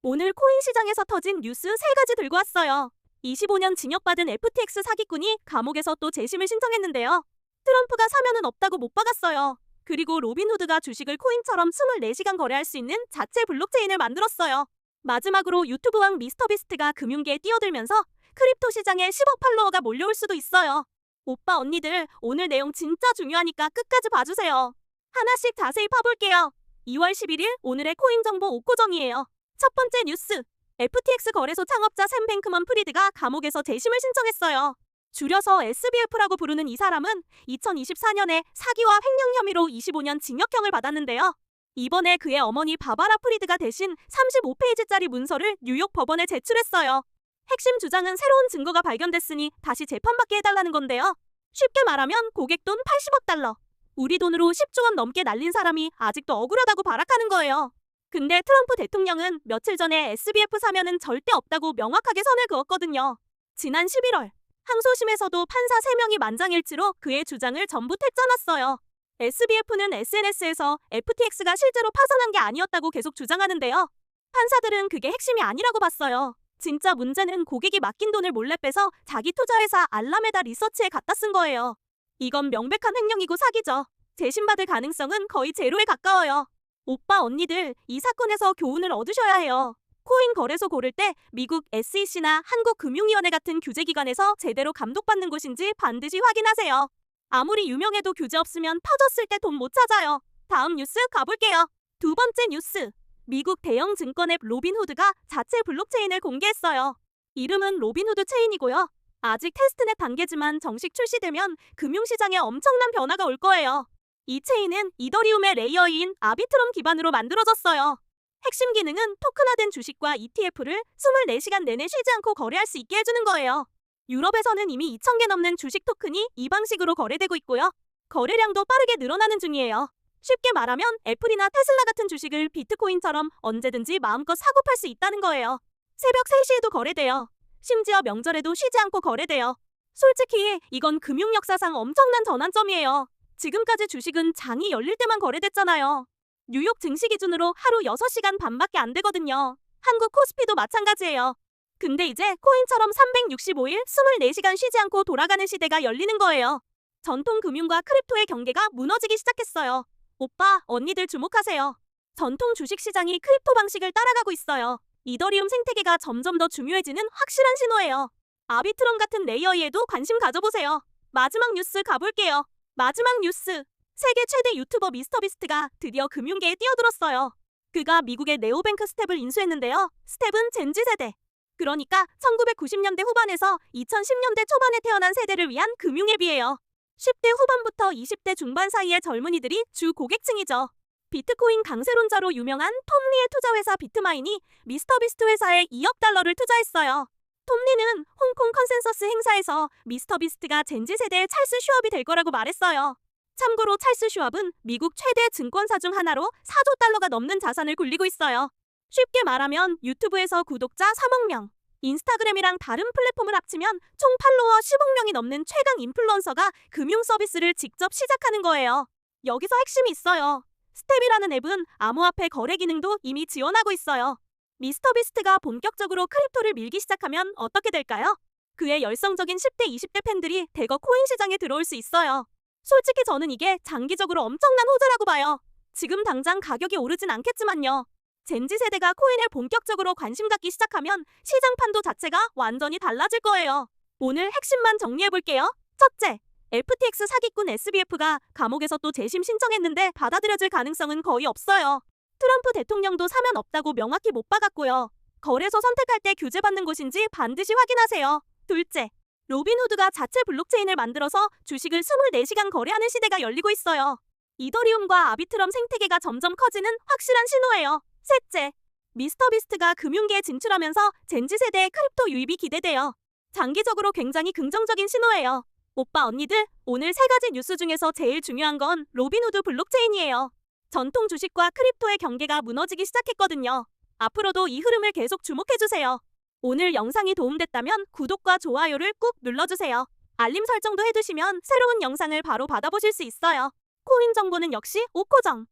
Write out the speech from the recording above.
오늘 코인 시장에서 터진 뉴스 3가지 들고 왔어요. 25년 징역받은 FTX 사기꾼이 감옥에서 또 재심을 신청했는데요. 트럼프가 사면은 없다고 못 박았어요. 그리고 로빈후드가 주식을 코인처럼 24시간 거래할 수 있는 자체 블록체인을 만들었어요. 마지막으로 유튜브왕 미스터비스트가 금융계에 뛰어들면서 크립토 시장에 10억 팔로워가 몰려올 수도 있어요. 오빠 언니들 오늘 내용 진짜 중요하니까 끝까지 봐주세요. 하나씩 자세히 파볼게요. 2월 11일 오늘의 코인 정보 5코정이에요. 첫 번째 뉴스. FTX 거래소 창업자 샘 뱅크먼 프리드가 감옥에서 재심을 신청했어요. 줄여서 SBF라고 부르는 이 사람은 2024년에 사기와 횡령 혐의로 25년 징역형을 받았는데요. 이번에 그의 어머니 바바라 프리드가 대신 35페이지짜리 문서를 뉴욕 법원에 제출했어요. 핵심 주장은 새로운 증거가 발견됐으니 다시 재판받게 해달라는 건데요. 쉽게 말하면 고객 돈 80억 달러. 우리 돈으로 10조 원 넘게 날린 사람이 아직도 억울하다고 발악하는 거예요. 근데 트럼프 대통령은 며칠 전에 SBF 사면은 절대 없다고 명확하게 선을 그었거든요. 지난 11월 항소심에서도 판사 3명이 만장일치로 그의 주장을 전부 퇴짜놨어요. SBF는 SNS에서 FTX가 실제로 파산한 게 아니었다고 계속 주장하는데요. 판사들은 그게 핵심이 아니라고 봤어요. 진짜 문제는 고객이 맡긴 돈을 몰래 빼서 자기 투자회사 알라메다 리서치에 갖다 쓴 거예요. 이건 명백한 횡령이고 사기죠. 재심받을 가능성은 거의 제로에 가까워요. 오빠 언니들 이 사건에서 교훈을 얻으셔야 해요. 코인 거래소 고를 때 미국 SEC나 한국금융위원회 같은 규제기관에서 제대로 감독받는 곳인지 반드시 확인하세요. 아무리 유명해도 규제 없으면 터졌을 때 돈 못 찾아요. 다음 뉴스 가볼게요. 두 번째 뉴스. 미국 대형 증권 앱 로빈후드가 자체 블록체인을 공개했어요. 이름은 로빈후드 체인이고요. 아직 테스트넷 단계지만 정식 출시되면 금융시장에 엄청난 변화가 올 거예요. 이 체인은 이더리움의 레이어인 아비트럼 기반으로 만들어졌어요. 핵심 기능은 토큰화된 주식과 ETF를 24시간 내내 쉬지 않고 거래할 수 있게 해주는 거예요. 유럽에서는 이미 2,000개 넘는 주식 토큰이 이 방식으로 거래되고 있고요. 거래량도 빠르게 늘어나는 중이에요. 쉽게 말하면 애플이나 테슬라 같은 주식을 비트코인처럼 언제든지 마음껏 사고 팔 수 있다는 거예요. 새벽 3시에도 거래돼요. 심지어 명절에도 쉬지 않고 거래돼요. 솔직히 이건 금융 역사상 엄청난 전환점이에요. 지금까지 주식은 장이 열릴 때만 거래됐잖아요. 뉴욕 증시 기준으로 하루 6시간 반밖에 안 되거든요. 한국 코스피도 마찬가지예요. 근데 이제 코인처럼 365일 24시간 쉬지 않고 돌아가는 시대가 열리는 거예요. 전통 금융과 크립토의 경계가 무너지기 시작했어요. 오빠, 언니들 주목하세요. 전통 주식 시장이 크립토 방식을 따라가고 있어요. 이더리움 생태계가 점점 더 중요해지는 확실한 신호예요. 아비트럼 같은 레이어에도 관심 가져보세요. 마지막 뉴스 가볼게요. 마지막 뉴스. 세계 최대 유튜버 미스터비스트가 드디어 금융계에 뛰어들었어요. 그가 미국의 네오뱅크 스텝을 인수했는데요. 스텝은 젠지 세대. 그러니까 1990년대 후반에서 2010년대 초반에 태어난 세대를 위한 금융앱이에요. 10대 후반부터 20대 중반 사이의 젊은이들이 주 고객층이죠. 비트코인 강세론자로 유명한 톰 리의 투자회사 비트마인이 미스터비스트 회사에 2억 달러를 투자했어요. 톰 리는 홍콩 컨센서스 행사에서 미스터비스트가 젠지 세대의 찰스 슈왑이 될 거라고 말했어요. 참고로 찰스 슈왑은 미국 최대 증권사 중 하나로 4조 달러가 넘는 자산을 굴리고 있어요. 쉽게 말하면 유튜브에서 구독자 3억 명, 인스타그램이랑 다른 플랫폼을 합치면 총 팔로워 10억 명이 넘는 최강 인플루언서가 금융 서비스를 직접 시작하는 거예요. 여기서 핵심이 있어요. 스텝이라는 앱은 암호화폐 거래 기능도 이미 지원하고 있어요. 미스터비스트가 본격적으로 크립토를 밀기 시작하면 어떻게 될까요? 그의 열성적인 10대, 20대 팬들이 대거 코인 시장에 들어올 수 있어요. 솔직히 저는 이게 장기적으로 엄청난 호재라고 봐요. 지금 당장 가격이 오르진 않겠지만요. 젠지 세대가 코인에 본격적으로 관심 갖기 시작하면 시장 판도 자체가 완전히 달라질 거예요. 오늘 핵심만 정리해볼게요. 첫째, FTX 사기꾼 SBF가 감옥에서 또 재심 신청했는데 받아들여질 가능성은 거의 없어요. 트럼프 대통령도 사면 없다고 명확히 못 박았고요. 거래소 선택할 때 규제받는 곳인지 반드시 확인하세요. 둘째, 로빈후드가 자체 블록체인을 만들어서 주식을 24시간 거래하는 시대가 열리고 있어요. 이더리움과 아비트럼 생태계가 점점 커지는 확실한 신호예요. 셋째, 미스터비스트가 금융계에 진출하면서 젠지 세대의 크립토 유입이 기대돼요. 장기적으로 굉장히 긍정적인 신호예요. 오빠 언니들, 오늘 3가지 뉴스 중에서 제일 중요한 건 로빈후드 블록체인이에요. 전통 주식과 크립토의 경계가 무너지기 시작했거든요. 앞으로도 이 흐름을 계속 주목해주세요. 오늘 영상이 도움됐다면 구독과 좋아요를 꾹 눌러주세요. 알림 설정도 해두시면 새로운 영상을 바로 받아보실 수 있어요. 코인 정보는 역시 오코정.